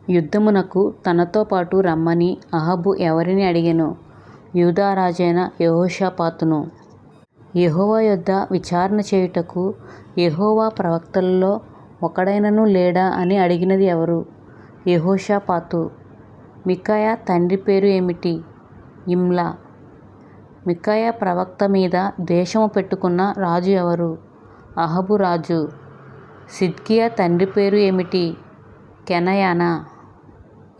యుద్ధమునకు తనతో పాటు రమ్మని అహాబు ఎవరిని అడిగెను? యూదారాజైన యెహోషాపాతును. యెహోవా యొద్ద విచారణ చేయుటకు యెహోవా ప్రవక్తలలో ఒకడైనను లేడా అని అడిగినది ఎవరు? యెహోషాపాతు. మికాయా తండ్రి పేరు ఏమిటి? ఇమ్లా. మికాయా ప్రవక్త మీద ద్వేషము పెట్టుకున్న రాజు ఎవరు? అహాబు రాజు. సిద్కియా తండ్రి పేరు ఏమిటి? కెనయానా.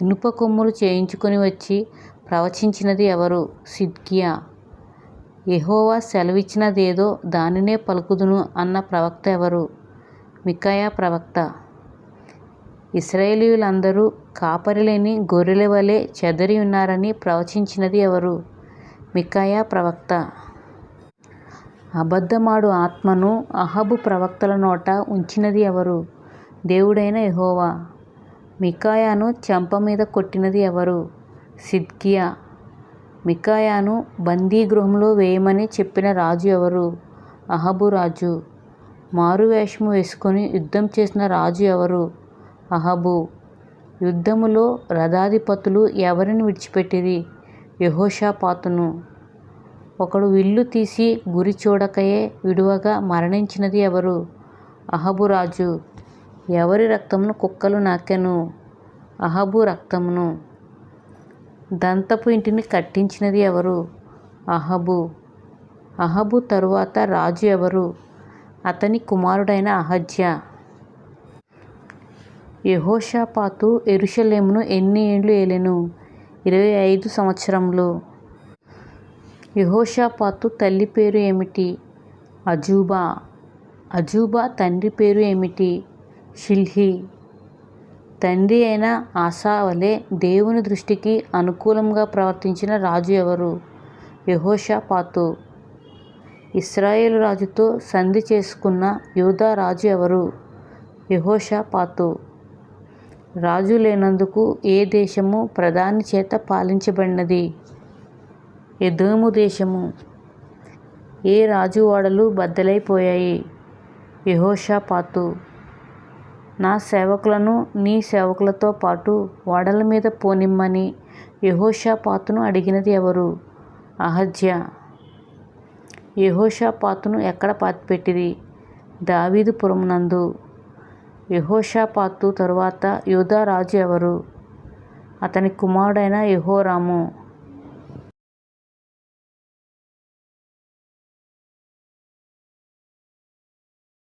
ఇనుప కొమ్ములు చేయించుకొని వచ్చి ప్రవచించినది ఎవరు? సిద్కియా. యెహోవా సెలవిచ్చినదేదో దానినే పలుకుదును అన్న ప్రవక్త ఎవరు? మికాయా ప్రవక్త. ఇశ్రాయేలీయులందరూ కాపరిలేని గొర్రెల వలె చెదరి ఉన్నారని ప్రవచించినది ఎవరు? మికాయా ప్రవక్త. అబద్ధమాడు ఆత్మను అహాబు ప్రవక్తల నోట ఉంచినది ఎవరు? దేవుడైన యెహోవా. మికాయాను చెంప మీద కొట్టినది ఎవరు? సిద్కియా. మికాయాను బందీగృహంలో వేయమని చెప్పిన రాజు ఎవరు? అహాబు రాజు. మారువేషము వేసుకొని యుద్ధం చేసిన రాజు ఎవరు? అహాబు. యుద్ధములో రథాధిపతులు ఎవరిని విడిచిపెట్టిరి? యెహోషాపాతును. ఒకడు విల్లు తీసి గురి చూడకయే విడువగా మరణించినది ఎవరు? అహాబు రాజు. ఎవరి రక్తమును కుక్కలు నాకెను? అహాబు రక్తమును. దంతపు ఇంటిని కట్టించినది ఎవరు? అహాబు. అహాబు తరువాత రాజు ఎవరు? అతని కుమారుడైన అహజ్యా. యెహోషాపాతు యెరూషలేమును ఎన్ని ఏండ్లు ఏలెను? 25 సంవత్సరములు. యెహోషాపాతు తల్లి పేరు ఏమిటి? అజూబా. అజూబా తండ్రి పేరు ఏమిటి? షిల్హీ. తండ్రి అయిన ఆసా వలె దేవుని దృష్టికి అనుకూలంగా ప్రవర్తించిన రాజు ఎవరు? యెహోషాపాతు. ఇశ్రాయేలు రాజుతో సంధి చేసుకున్న యూదా రాజు ఎవరు? యెహోషాపాతు. రాజు లేనందుకు ఏ దేశము ప్రధాని చేత పాలించబడినది? ఎదోము దేశము. ఏ రాజు ఓడలు బద్దలైపోయాయి? యెహోషాపాతు. నా సేవకులను నీ సేవకులతో పాటు ఓడల మీద పోనిమ్మని యెహోషాపాతును అడిగినది ఎవరు? అహజ్యా. యెహోషాపాతును ఎక్కడ పాతిపెట్టిరి? దావీదు పురమునందు. యెహోషాపాతు తరువాత యూదా రాజు ఎవరు? అతని కుమారుడైన యెహోరాము.